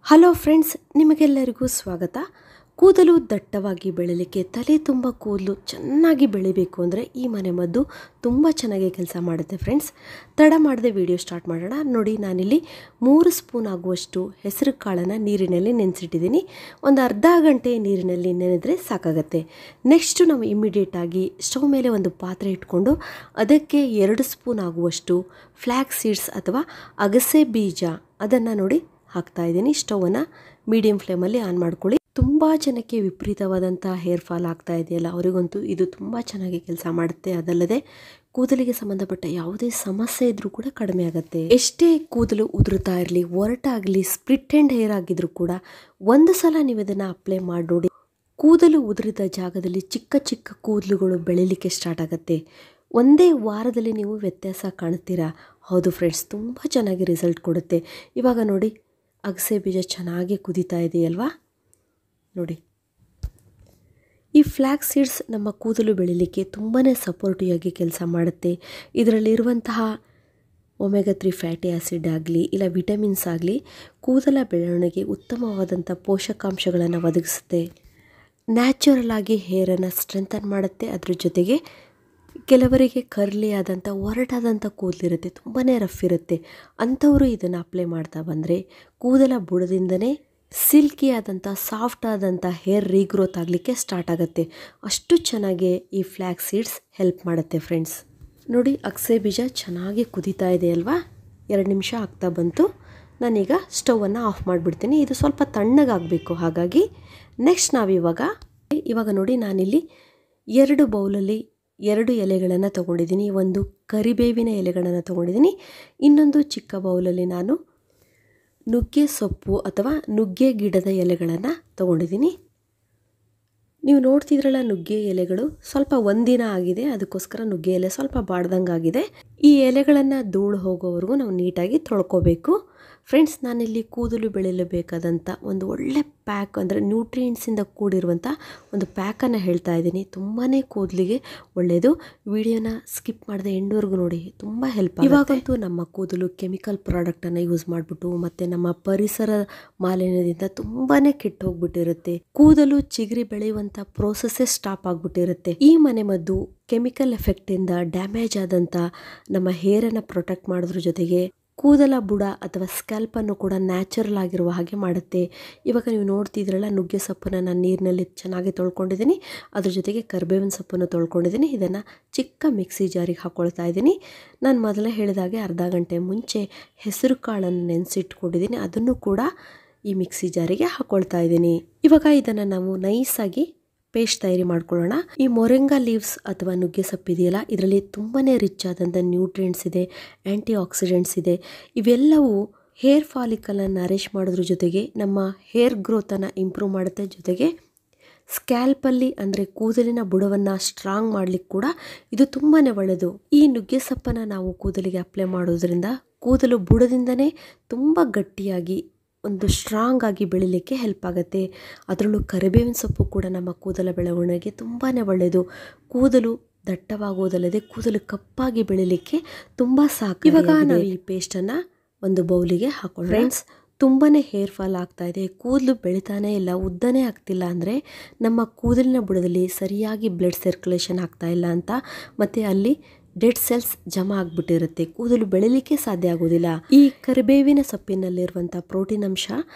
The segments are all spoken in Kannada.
ಹಲೋ ಫ್ರೆಂಡ್ಸ್, ನಿಮಗೆಲ್ಲರಿಗೂ ಸ್ವಾಗತ. ಕೂದಲು ದಟ್ಟವಾಗಿ ಬೆಳೀಲಿಕ್ಕೆ, ತಲೆ ತುಂಬ ಕೂದಲು ಚೆನ್ನಾಗಿ ಬೆಳಿಬೇಕು ಅಂದರೆ ಈ ಮನೆಮದ್ದು ತುಂಬ ಚೆನ್ನಾಗಿ ಕೆಲಸ ಮಾಡುತ್ತೆ ಫ್ರೆಂಡ್ಸ್. ತಡ ಮಾಡದೆ ವಿಡಿಯೋ ಸ್ಟಾರ್ಟ್ ಮಾಡೋಣ. ನೋಡಿ, ನಾನಿಲ್ಲಿ 3 ಸ್ಪೂನ್ ಆಗುವಷ್ಟು ಹೆಸರು ಕಾಳನ್ನು ನೀರಿನಲ್ಲಿ ನೆನೆಸಿಟ್ಟಿದ್ದೀನಿ. ಒಂದು ಅರ್ಧ ಗಂಟೆ ನೀರಿನಲ್ಲಿ ನೆನೆದರೆ ಸಾಕಾಗತ್ತೆ. ನೆಕ್ಸ್ಟು ನಾವು ಇಮ್ಮಿಡಿಯೇಟಾಗಿ ಸ್ಟವ್ ಮೇಲೆ ಒಂದು ಪಾತ್ರೆ ಇಟ್ಕೊಂಡು ಅದಕ್ಕೆ 2 ಸ್ಪೂನ್ ಆಗುವಷ್ಟು ಫ್ಲ್ಯಾಕ್ಸ್ ಸೀಡ್ಸ್ ಅಥವಾ ಅಗಸೆ ಬೀಜ ಅದನ್ನು ನೋಡಿ ಹಾಕ್ತಾ ಇದ್ದೀನಿ. ಸ್ಟವನ್ನು ಮೀಡಿಯಂ ಫ್ಲೇಮಲ್ಲಿ ಆನ್ ಮಾಡ್ಕೊಳ್ಳಿ. ತುಂಬ ಜನಕ್ಕೆ ವಿಪರೀತವಾದಂಥ ಹೇರ್ ಫಾಲ್ ಆಗ್ತಾ ಇದೆಯಲ್ಲ, ಅವರಿಗಂತೂ ಇದು ತುಂಬ ಚೆನ್ನಾಗಿ ಕೆಲಸ ಮಾಡುತ್ತೆ. ಅದಲ್ಲದೆ ಕೂದಲಿಗೆ ಸಂಬಂಧಪಟ್ಟ ಯಾವುದೇ ಸಮಸ್ಯೆ ಇದ್ರೂ ಕೂಡ ಕಡಿಮೆ ಆಗುತ್ತೆ. ಎಷ್ಟೇ ಕೂದಲು ಉದುರುತ್ತಾ ಇರಲಿ, ಒರಟಾಗಲಿ, ಸ್ಪ್ಲಿಟ್ ಎಂಡ್ ಹೇರ್ ಆಗಿದ್ರೂ ಕೂಡ ಒಂದು ಸಲ ನೀವು ಇದನ್ನು ಅಪ್ಲೈ ಮಾಡಿ ನೋಡಿ. ಕೂದಲು ಉದುರಿದ ಜಾಗದಲ್ಲಿ ಚಿಕ್ಕ ಚಿಕ್ಕ ಕೂದಲುಗಳು ಬೆಳೀಲಿಕ್ಕೆ ಸ್ಟಾರ್ಟ್ ಆಗುತ್ತೆ. ಒಂದೇ ವಾರದಲ್ಲಿ ನೀವು ವ್ಯತ್ಯಾಸ ಕಾಣ್ತೀರಾ. ಹೌದು ಫ್ರೆಂಡ್ಸ್, ತುಂಬ ಚೆನ್ನಾಗಿ ರಿಸಲ್ಟ್ ಕೊಡುತ್ತೆ. ಇವಾಗ ನೋಡಿ, ಅಗಸೆ ಬೀಜ ಚೆನ್ನಾಗಿ ಕುದೀತಾ ಇದೆಯಲ್ವಾ. ನೋಡಿ, ಈ ಫ್ಲ್ಯಾಕ್ಸ್ ಸೀಡ್ಸ್ ನಮ್ಮ ಕೂದಲು ಬೆಳೀಲಿಕ್ಕೆ ತುಂಬಾ ಸಪೋರ್ಟಿವ್ ಆಗಿ ಕೆಲಸ ಮಾಡುತ್ತೆ. ಇದರಲ್ಲಿರುವಂತಹ ಒಮೆಗಾ 3 ಫ್ಯಾಟಿ ಆ್ಯಸಿಡ್ ಆಗಲಿ ಇಲ್ಲ ವಿಟಮಿನ್ಸ್ ಆಗಲಿ ಕೂದಲ ಬೆಳವಣಿಗೆ ಉತ್ತಮವಾದಂಥ ಪೋಷಕಾಂಶಗಳನ್ನು ಒದಗಿಸುತ್ತೆ. ನ್ಯಾಚುರಲ್ ಆಗಿ ಹೇರನ್ನು ಸ್ಟ್ರೆಂಥನ್ ಮಾಡುತ್ತೆ. ಅದ್ರ ಜೊತೆಗೆ ಕೆಲವರಿಗೆ ಕರ್ಲಿ ಆದಂಥ ಒರಟಾದಂಥ ಕೂದಲಿರುತ್ತೆ, ತುಂಬಾ ರಫ್ ಇರುತ್ತೆ. ಅಂಥವರು ಇದನ್ನು ಅಪ್ಲೈ ಮಾಡ್ತಾ ಬಂದರೆ ಕೂದಲ ಬುಡದಿಂದನೇ ಸಿಲ್ಕಿ ಆದಂಥ ಸಾಫ್ಟ್ ಆದಂಥ ಹೇರ್ ರೀಗ್ರೋತ್ ಆಗಲಿಕ್ಕೆ ಸ್ಟಾರ್ಟ್ ಆಗುತ್ತೆ. ಅಷ್ಟು ಚೆನ್ನಾಗಿ ಈ ಫ್ಲ್ಯಾಕ್ಸ್ ಸೀಡ್ಸ್ ಹೆಲ್ಪ್ ಮಾಡುತ್ತೆ ಫ್ರೆಂಡ್ಸ್. ನೋಡಿ, ಅಗಸೆ ಬೀಜ ಚೆನ್ನಾಗಿ ಕುದೀತಾ ಇದೆ ಅಲ್ವಾ. 2 ನಿಮಿಷ ಆಗ್ತಾ ಬಂತು. ನಾನೀಗ ಸ್ಟವನ್ನು ಆಫ್ ಮಾಡಿಬಿಡ್ತೀನಿ. ಇದು ಸ್ವಲ್ಪ ತಣ್ಣಗಾಗಬೇಕು. ಹಾಗಾಗಿ ನೆಕ್ಸ್ಟ್ ಇವಾಗ ನೋಡಿ, ನಾನಿಲ್ಲಿ 2 ಬೌಲಲ್ಲಿ 2 ಎಲೆಗಳನ್ನು ತೊಗೊಂಡಿದ್ದೀನಿ. ಒಂದು ಕರಿಬೇವಿನ ಎಲೆಗಳನ್ನು ತೊಗೊಂಡಿದ್ದೀನಿ. ಇನ್ನೊಂದು ಚಿಕ್ಕ ಬೌಲಲ್ಲಿ ನಾನು ನುಗ್ಗೆ ಸೊಪ್ಪು ಅಥವಾ ನುಗ್ಗೆ ಗಿಡದ ಎಲೆಗಳನ್ನು ತೊಗೊಂಡಿದ್ದೀನಿ. ನೀವು ನೋಡ್ತಿದ್ರಲ್ಲ, ನುಗ್ಗೆ ಎಲೆಗಳು ಸ್ವಲ್ಪ ಒಂದಿನ ಆಗಿದೆ, ಅದಕ್ಕೋಸ್ಕರ ನ್ನುಗ್ಗೆ ಎಲೆ ಸ್ವಲ್ಪ ಬಾಡ್ದಂಗಾಗಿದೆ. ಈ ಎಲೆಗಳನ್ನು ಧೂಳು ಹೋಗೋವರೆಗೂ ನಾವು ನೀಟಾಗಿ ತೊಳ್ಕೊಬೇಕು. ಫ್ರೆಂಡ್ಸ್, ನಾನಿಲ್ಲಿ ಕೂದಲು ಬೆಳೆಯಲು ಬೇಕಾದಂಥ ಒಂದು ಒಳ್ಳೆ ಪ್ಯಾಕ್ ಅಂದರೆ ನ್ಯೂಟ್ರಿಯೆಂಟ್ಸಿಂದ ಕೂಡಿರುವಂಥ ಒಂದು ಪ್ಯಾಕನ್ನು ಹೇಳ್ತಾ ಇದ್ದೀನಿ. ತುಂಬಾ ಕೂದಲಿಗೆ ಒಳ್ಳೆಯದು. ವಿಡಿಯೋನ ಸ್ಕಿಪ್ ಮಾಡದೆ ಎಂಡ್ವರೆಗೂ ನೋಡಿ, ತುಂಬ ಹೆಲ್ಪ್. ಇವಾಗಂತೂ ನಮ್ಮ ಕೂದಲು ಕೆಮಿಕಲ್ ಪ್ರಾಡಕ್ಟನ್ನು ಯೂಸ್ ಮಾಡಿಬಿಟ್ಟು ಮತ್ತು ನಮ್ಮ ಪರಿಸರ ಮಾಲಿನ್ಯದಿಂದ ತುಂಬಾ ಕೆಟ್ಟು ಹೋಗ್ಬಿಟ್ಟಿರುತ್ತೆ. ಕೂದಲು ಚಿಗುರಿ ಬೆಳೆಯುವಂಥ ಪ್ರೋಸೆಸ್ಸೇ ಸ್ಟಾಪ್ ಆಗಿಬಿಟ್ಟಿರುತ್ತೆ. ಈ ಮನೆಮದ್ದು ಕೆಮಿಕಲ್ ಎಫೆಕ್ಟಿಂದ ಡ್ಯಾಮೇಜ್ ಆದಂಥ ನಮ್ಮ ಹೇರನ್ನು ಪ್ರೊಟೆಕ್ಟ್ ಮಾಡೋದ್ರ ಜೊತೆಗೆ ಕೂದಲ ಬುಡ ಅಥವಾ ಸ್ಕ್ಯಾಲ್ಪನ್ನು ಕೂಡ ನ್ಯಾಚುರಲ್ ಆಗಿರುವ ಹಾಗೆ ಮಾಡುತ್ತೆ. ಇವಾಗ ನೀವು ನೋಡ್ತಿದ್ರಲ್ಲ, ನುಗ್ಗೆ ಸೊಪ್ಪನ್ನು ನಾನು ನೀರಿನಲ್ಲಿ ಚೆನ್ನಾಗಿ ತೊಳ್ಕೊಂಡಿದ್ದೀನಿ. ಅದ್ರ ಜೊತೆಗೆ ಕರಿಬೇವಿನ ಸೊಪ್ಪನ್ನು ತೊಳ್ಕೊಂಡಿದ್ದೀನಿ. ಇದನ್ನು ಚಿಕ್ಕ ಮಿಕ್ಸಿ ಜಾರಿಗೆ ಹಾಕ್ಕೊಳ್ತಾ ಇದ್ದೀನಿ. ನಾನು ಮೊದಲೇ ಹೇಳಿದಾಗೆ ಅರ್ಧ ಗಂಟೆ ಮುಂಚೆ ಹೆಸರು ಕಾಳನ್ನು ನೆನೆಸಿಟ್ಕೊಂಡಿದ್ದೀನಿ. ಅದನ್ನು ಕೂಡ ಈ ಮಿಕ್ಸಿ ಜಾರಿಗೆ ಹಾಕ್ಕೊಳ್ತಾ ಇದ್ದೀನಿ. ಇವಾಗ ಇದನ್ನು ನಾವು ನೈಸಾಗಿ ಪೇಸ್ಟ್ ತಯಾರಿ ಮಾಡ್ಕೊಳ್ಳೋಣ. ಈ ಮೊರಿಂಗಾ ಲೀವ್ಸ್ ಅಥವಾ ನುಗ್ಗೆ ಸೊಪ್ಪು ಇದೆಯಲ್ಲ, ಇದರಲ್ಲಿ ತುಂಬಾ ರಿಚ್ ಆದಂಥ ನ್ಯೂಟ್ರಿಯೆಂಟ್ಸ್ ಇದೆ, ಆ್ಯಂಟಿ ಆಕ್ಸಿಡೆಂಟ್ಸ್ ಇದೆ. ಇವೆಲ್ಲವೂ ಹೇರ್ ಫಾಲಿಕಲನ್ನು ನರಿಶ್ ಮಾಡೋದ್ರ ಜೊತೆಗೆ ನಮ್ಮ ಹೇರ್ ಗ್ರೋತನ್ನು ಇಂಪ್ರೂವ್ ಮಾಡುತ್ತೆ. ಜೊತೆಗೆ ಸ್ಕ್ಯಾಲ್ಪಲ್ಲಿ ಅಂದರೆ ಕೂದಲಿನ ಬುಡವನ್ನು ಸ್ಟ್ರಾಂಗ್ ಮಾಡಲಿಕ್ಕೆ ಕೂಡ ಇದು ತುಂಬಾ ಒಳ್ಳೆಯದು. ಈ ನುಗ್ಗೆ ಸೊಪ್ಪನ್ನು ನಾವು ಕೂದಲಿಗೆ ಅಪ್ಲೈ ಮಾಡೋದ್ರಿಂದ ಕೂದಲು ಬುಡದಿಂದನೇ ತುಂಬ ಗಟ್ಟಿಯಾಗಿ ಒಂದು ಸ್ಟ್ರಾಂಗ್ ಆಗಿ ಬೆಳೀಲಿಕ್ಕೆ ಹೆಲ್ಪ್ ಆಗುತ್ತೆ. ಅದರಲ್ಲೂ ಕರಿಬೇವಿನ ಸೊಪ್ಪು ಕೂಡ ನಮ್ಮ ಕೂದಲ ಬೆಳವಣಿಗೆಗೆ ತುಂಬಾ ಒಳ್ಳೆಯದು. ಕೂದಲು ದಟ್ಟವಾಗುವುದಲ್ಲದೆ ಕೂದಲು ಕಪ್ಪಾಗಿ ಬೆಳೀಲಿಕ್ಕೆ ತುಂಬ ಸಾಕು. ಇವಾಗ ನಾವು ಈ ಪೇಸ್ಟನ್ನು ಒಂದು ಬೌಲಿಗೆ ಹಾಕೊಳ್ಳೋಣ. ಫ್ರೆಂಡ್ಸ್, ತುಂಬಾ ಹೇರ್ ಫಾಲ್ ಆಗ್ತಾ ಇದೆ, ಕೂದಲು ಬೆಳಿತಾನೇ ಇಲ್ಲ, ಉದ್ದನೇ ಆಗ್ತಿಲ್ಲ ಅಂದರೆ ನಮ್ಮ ಕೂದಲಿನ ಬುಡದಲ್ಲಿ ಸರಿಯಾಗಿ ಬ್ಲಡ್ ಸರ್ಕ್ಯುಲೇಷನ್ ಆಗ್ತಾ ಇಲ್ಲ ಅಂತ, ಮತ್ತು ಅಲ್ಲಿ ಡೆಡ್ ಸೆಲ್ಸ್ ಜಮಾ ಆಗಿಬಿಟ್ಟಿರುತ್ತೆ. ಕೂದಲು ಬೆಳೀಲಿಕ್ಕೆ ಸಾಧ್ಯ ಆಗೋದಿಲ್ಲ. ಈ ಕರಿಬೇವಿನ ಸೊಪ್ಪಿನಲ್ಲಿರುವಂಥ ಪ್ರೋಟೀನ್ ಅಂಶ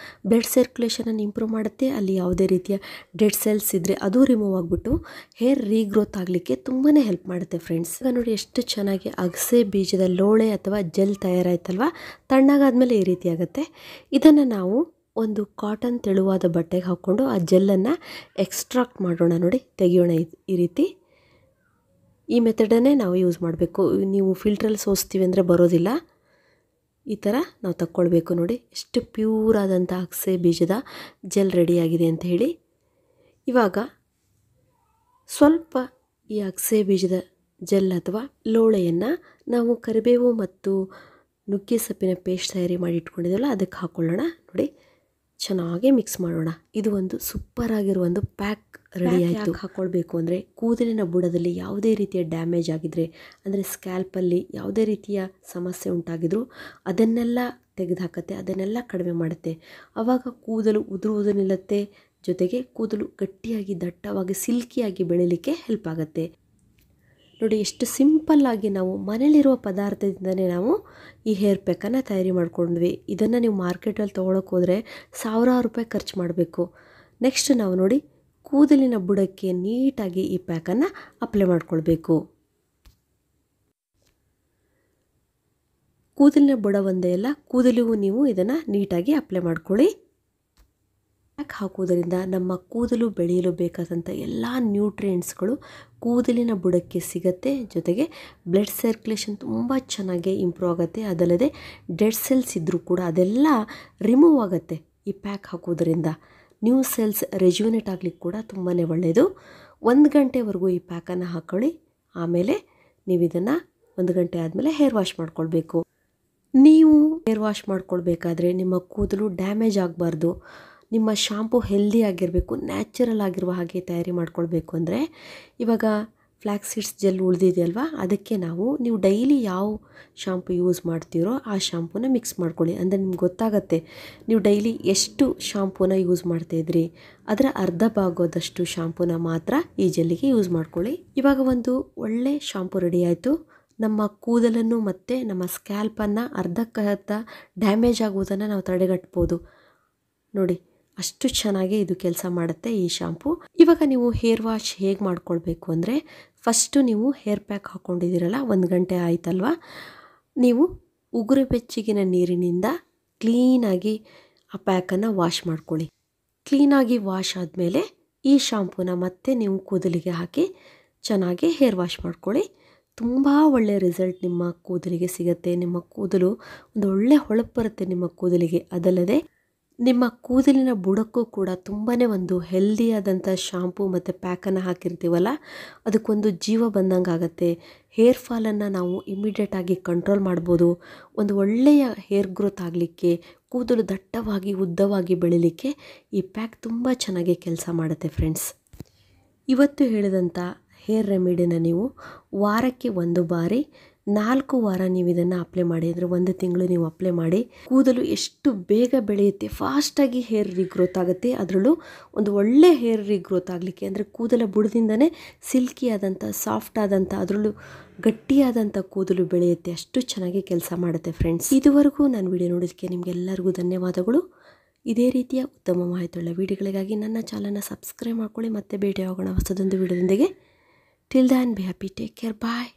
ಬ್ಲಡ್ ಸರ್ಕ್ಯುಲೇಷನನ್ನು ಇಂಪ್ರೂವ್ ಮಾಡುತ್ತೆ. ಅಲ್ಲಿ ಯಾವುದೇ ರೀತಿಯ ಡೆಡ್ ಸೆಲ್ಸ್ ಇದ್ದರೆ ಅದು ರಿಮೂವ್ ಆಗಿಬಿಟ್ಟು ಹೇರ್ ರೀಗ್ರೋತ್ ಆಗಲಿಕ್ಕೆ ತುಂಬಾ ಹೆಲ್ಪ್ ಮಾಡುತ್ತೆ ಫ್ರೆಂಡ್ಸ್. ಈಗ ನೋಡಿ, ಎಷ್ಟು ಚೆನ್ನಾಗಿ ಅಗಸೆ ಬೀಜದ ಲೋಳೆ ಅಥವಾ ಜೆಲ್ ತಯಾರಾಯ್ತಲ್ವ. ತಣ್ಣಗಾದ್ಮೇಲೆ ಈ ರೀತಿ ಆಗುತ್ತೆ. ಇದನ್ನು ನಾವು ಒಂದು ಕಾಟನ್ ತೆಳುವಾದ ಬಟ್ಟೆಗೆ ಹಾಕ್ಕೊಂಡು ಆ ಜೆಲ್ಲನ್ನು ಎಕ್ಸ್ಟ್ರಾಕ್ಟ್ ಮಾಡೋಣ. ನೋಡಿ, ತೆಗಿಯೋಣ. ಈ ರೀತಿ ಈ ಮೆಥಡನ್ನೇ ನಾವು ಯೂಸ್ ಮಾಡಬೇಕು. ನೀವು ಫಿಲ್ಟ್ರಲ್ಲಿ ಸೋಸ್ತೀವಿ ಅಂದರೆ ಬರೋದಿಲ್ಲ. ಈ ಥರ ನಾವು ತಕ್ಕೊಳ್ಬೇಕು. ನೋಡಿ, ಎಷ್ಟು ಪ್ಯೂರ್ ಆದಂಥ ಅಗಸೆ ಬೀಜದ ಜೆಲ್ ರೆಡಿಯಾಗಿದೆ ಅಂತ ಹೇಳಿ. ಇವಾಗ ಸ್ವಲ್ಪ ಈ ಅಗಸೆ ಬೀಜದ ಜೆಲ್ ಅಥವಾ ಲೋಳೆಯನ್ನು ನಾವು ಕರಿಬೇವು ಮತ್ತು ನುಗ್ಗೆ ಸೊಪ್ಪಿನ ಪೇಸ್ಟ್ ತಯಾರಿ ಮಾಡಿ ಇಟ್ಕೊಂಡಿದ್ದೀವಲ್ಲ, ಅದಕ್ಕೆ ಹಾಕ್ಕೊಳ್ಳೋಣ. ನೋಡಿ, ಚೆನ್ನಾಗಿ ಮಿಕ್ಸ್ ಮಾಡೋಣ. ಇದು ಒಂದು ಸೂಪರ್ ಆಗಿರೋ ಒಂದು ಪ್ಯಾಕ್ ರೆಡಿ ಆಯಿತು. ಹಾಕ್ಕೊಳ್ಬೇಕು ಅಂದರೆ ಕೂದಲಿನ ಬುಡದಲ್ಲಿ ಯಾವುದೇ ರೀತಿಯ ಡ್ಯಾಮೇಜ್ ಆಗಿದ್ರೆ ಅಂದರೆ ಸ್ಕ್ಯಾಲ್ಪಲ್ಲಿ ಯಾವುದೇ ರೀತಿಯ ಸಮಸ್ಯೆ ಉಂಟಾಗಿದ್ರು ಅದನ್ನೆಲ್ಲ ತೆಗೆದುಹಾಕುತ್ತೆ, ಅದನ್ನೆಲ್ಲ ಕಡಿಮೆ ಮಾಡುತ್ತೆ. ಆವಾಗ ಕೂದಲು ಉದುರುವುದು ನಿಲ್ಲುತ್ತೆ, ಜೊತೆಗೆ ಕೂದಲು ಗಟ್ಟಿಯಾಗಿ ದಟ್ಟವಾಗಿ ಸಿಲ್ಕಿಯಾಗಿ ಬೆಳೀಲಿಕ್ಕೆ ಹೆಲ್ಪ್ ಆಗುತ್ತೆ. ನೋಡಿ ಎಷ್ಟು ಸಿಂಪಲ್ಲಾಗಿ ನಾವು ಮನೇಲಿರುವ ಪದಾರ್ಥದಿಂದನೇ ನಾವು ಈ ಹೇರ್ ಪ್ಯಾಕನ್ನು ತಯಾರಿ ಮಾಡ್ಕೊಂಡ್ವಿ. ಇದನ್ನು ನೀವು ಮಾರ್ಕೆಟಲ್ಲಿ ತೊಗೊಳಕ್ಕೆ ಹೋದರೆ ಸಾವಿರಾರು ರೂಪಾಯಿ ಖರ್ಚು ಮಾಡಬೇಕು. ನೆಕ್ಸ್ಟ್ ನಾವು ನೋಡಿ ಕೂದಲಿನ ಬುಡಕ್ಕೆ ನೀಟಾಗಿ ಈ ಪ್ಯಾಕನ್ನು ಅಪ್ಲೈ ಮಾಡ್ಕೊಳ್ಬೇಕು. ಕೂದಲಿನ ಬುಡ ಒಂದೇ ಅಲ್ಲ, ಕೂದಲಿಗೂ ನೀವು ಇದನ್ನು ನೀಟಾಗಿ ಅಪ್ಲೈ ಮಾಡ್ಕೊಳ್ಳಿ. ಪ್ಯಾಕ್ ಹಾಕೋದ್ರಿಂದ ನಮ್ಮ ಕೂದಲು ಬೆಳೆಯಲು ಬೇಕಾದಂಥ ಎಲ್ಲ ನ್ಯೂಟ್ರಿಯೆಂಟ್ಸ್ಗಳು ಕೂದಲಿನ ಬುಡಕ್ಕೆ ಸಿಗುತ್ತೆ. ಜೊತೆಗೆ ಬ್ಲಡ್ ಸರ್ಕ್ಯುಲೇಷನ್ ತುಂಬ ಚೆನ್ನಾಗಿ ಇಂಪ್ರೂವ್ ಆಗುತ್ತೆ. ಅದಲ್ಲದೆ ಡೆಡ್ ಸೆಲ್ಸ್ ಇದ್ದರೂ ಕೂಡ ಅದೆಲ್ಲ ರಿಮೂವ್ ಆಗುತ್ತೆ ಈ ಪ್ಯಾಕ್ ಹಾಕೋದ್ರಿಂದ. ನ್ಯೂ ಸೆಲ್ಸ್ ರೆಜ್ಯುನೇಟ್ ಆಗಲಿಕ್ಕೆ ಕೂಡ ತುಂಬಾ ಒಳ್ಳೆಯದು. 1 ಗಂಟೆವರೆಗೂ ಈ ಪ್ಯಾಕನ್ನು ಹಾಕ್ಕೊಳ್ಳಿ. ಆಮೇಲೆ ನೀವು ಇದನ್ನು 1 ಗಂಟೆ ಆದಮೇಲೆ ಹೇರ್ ವಾಶ್ ಮಾಡ್ಕೊಳ್ಬೇಕು. ನೀವು ಹೇರ್ ವಾಶ್ ಮಾಡ್ಕೊಳ್ಬೇಕಾದ್ರೆ ನಿಮ್ಮ ಕೂದಲು ಡ್ಯಾಮೇಜ್ ಆಗಬಾರ್ದು, ನಿಮ್ಮ ಶಾಂಪು ಹೆಲ್ದಿ ಆಗಿರಬೇಕು, ನ್ಯಾಚುರಲ್ ಆಗಿರುವ ಹಾಗೆ ತಯಾರಿ ಮಾಡ್ಕೊಳ್ಬೇಕು ಅಂದರೆ ಇವಾಗ ಫ್ಲ್ಯಾಕ್ಸ್ ಸೀಡ್ಸ್ ಜೆಲ್ ಉಳಿದಿದೆಯಲ್ವಾ, ಅದಕ್ಕೆ ನೀವು ಡೈಲಿ ಯಾವ ಶಾಂಪು ಯೂಸ್ ಮಾಡ್ತೀರೋ ಆ ಶಾಂಪೂನ ಮಿಕ್ಸ್ ಮಾಡ್ಕೊಳ್ಳಿ. ಅಂದರೆ ನಿಮ್ಗೆ ಗೊತ್ತಾಗುತ್ತೆ ನೀವು ಡೈಲಿ ಎಷ್ಟು ಶಾಂಪೂನ ಯೂಸ್ ಮಾಡ್ತಾಯಿದ್ರಿ. ಅದರ ಅರ್ಧ ಭಾಗದಷ್ಟು ಶಾಂಪೂನ ಮಾತ್ರ ಈ ಜೆಲ್ಲಿಗೆ ಯೂಸ್ ಮಾಡ್ಕೊಳ್ಳಿ. ಇವಾಗ ಒಂದು ಒಳ್ಳೆ ಶಾಂಪು ರೆಡಿ ಆಯಿತು. ನಮ್ಮ ಕೂದಲನ್ನು ಮತ್ತು ನಮ್ಮ ಸ್ಕ್ಯಾಲ್ಪನ್ನು ಅರ್ಧಕ್ಕರ್ಧ ಡ್ಯಾಮೇಜ್ ಆಗುವುದನ್ನು ನಾವು ತಡೆಗಟ್ಬೋದು. ನೋಡಿ ಅಷ್ಟು ಚೆನ್ನಾಗಿ ಇದು ಕೆಲಸ ಮಾಡುತ್ತೆ ಈ ಶಾಂಪು. ಇವಾಗ ನೀವು ಹೇರ್ ವಾಶ್ ಹೇಗೆ ಮಾಡ್ಕೊಳ್ಬೇಕು ಅಂದರೆ, ಫಸ್ಟು ನೀವು ಹೇರ್ ಪ್ಯಾಕ್ ಹಾಕ್ಕೊಂಡಿದ್ದೀರಲ್ಲ, 1 ಗಂಟೆ ಆಯ್ತಲ್ವ, ನೀವು ಉಗುರು ಬೆಚ್ಚಗಿನ ನೀರಿನಿಂದ ಕ್ಲೀನಾಗಿ ಆ ಪ್ಯಾಕನ್ನು ವಾಶ್ ಮಾಡ್ಕೊಳ್ಳಿ. ಕ್ಲೀನಾಗಿ ವಾಶ್ ಆದಮೇಲೆ ಈ ಶಾಂಪೂನ ಮತ್ತೆ ನೀವು ಕೂದಲಿಗೆ ಹಾಕಿ ಚೆನ್ನಾಗಿ ಹೇರ್ ವಾಶ್ ಮಾಡ್ಕೊಳ್ಳಿ. ತುಂಬ ಒಳ್ಳೆಯ ರಿಸಲ್ಟ್ ನಿಮ್ಮ ಕೂದಲಿಗೆ ಸಿಗುತ್ತೆ. ನಿಮ್ಮ ಕೂದಲು ಒಂದು ಒಳ್ಳೆ ಹೊಳಪು ಬರುತ್ತೆ ನಿಮ್ಮ ಕೂದಲಿಗೆ. ಅದಲ್ಲದೆ ನಿಮ್ಮ ಕೂದಲಿನ ಬುಡಕ್ಕೂ ಕೂಡ ತುಂಬಾ ಒಂದು ಹೆಲ್ದಿಯಾದಂಥ ಶಾಂಪು ಮತ್ತು ಪ್ಯಾಕನ್ನು ಹಾಕಿರ್ತೀವಲ್ಲ, ಅದಕ್ಕೊಂದು ಜೀವ ಬಂದಂಗೆ ಆಗುತ್ತೆ. ಹೇರ್ ಫಾಲನ್ನು ನಾವು ಇಮಿಡಿಯೇಟಾಗಿ ಕಂಟ್ರೋಲ್ ಮಾಡ್ಬೋದು. ಒಂದು ಒಳ್ಳೆಯ ಹೇರ್ ಗ್ರೋತ್ ಆಗಲಿಕ್ಕೆ, ಕೂದಲು ದಟ್ಟವಾಗಿ ಉದ್ದವಾಗಿ ಬೆಳೀಲಿಕ್ಕೆ ಈ ಪ್ಯಾಕ್ ತುಂಬ ಚೆನ್ನಾಗಿ ಕೆಲಸ ಮಾಡುತ್ತೆ ಫ್ರೆಂಡ್ಸ್. ಇವತ್ತು ಹೇಳಿದಂಥ ಹೇರ್ ರೆಮಿಡಿನ ನೀವು ವಾರಕ್ಕೆ 1 ಬಾರಿ 4 ವಾರ ನೀವು ಇದನ್ನು ಅಪ್ಲೈ ಮಾಡಿ, ಅಂದರೆ 1 ತಿಂಗಳು ನೀವು ಅಪ್ಲೈ ಮಾಡಿ. ಕೂದಲು ಎಷ್ಟು ಬೇಗ ಬೆಳೆಯುತ್ತೆ, ಫಾಸ್ಟಾಗಿ ಹೇರ್ ರೀಗ್ರೋತ್ ಆಗುತ್ತೆ. ಅದರಲ್ಲೂ ಒಂದು ಒಳ್ಳೆ ಹೇರ್ ರೀಗ್ರೋತ್ ಆಗಲಿಕ್ಕೆ, ಅಂದರೆ ಕೂದಲ ಬುಡದಿಂದನೇ ಸಿಲ್ಕಿ ಆದಂಥ, ಸಾಫ್ಟ್ ಆದಂಥ, ಅದರಲ್ಲೂ ಗಟ್ಟಿಯಾದಂಥ ಕೂದಲು ಬೆಳೆಯುತ್ತೆ. ಅಷ್ಟು ಚೆನ್ನಾಗಿ ಕೆಲಸ ಮಾಡುತ್ತೆ ಫ್ರೆಂಡ್ಸ್. ಇದುವರೆಗೂ ನಾನು ವಿಡಿಯೋ ನೋಡೋದಕ್ಕೆ ನಿಮಗೆಲ್ಲರಿಗೂ ಧನ್ಯವಾದಗಳು. ಇದೇ ರೀತಿಯ ಉತ್ತಮ ಮಾಹಿತಿಯುಳ್ಳ ವಿಡಿಯೋಗಳಿಗಾಗಿ ನನ್ನ ಚಾನಲ್ನ ಸಬ್ಸ್ಕ್ರೈಬ್ ಮಾಡ್ಕೊಳ್ಳಿ. ಮತ್ತೆ ಭೇಟಿ ಆಗೋಣ ಹೊಸದೊಂದು ವಿಡಿಯೋದೊಂದಿಗೆ. Till then be happy, take care, bye.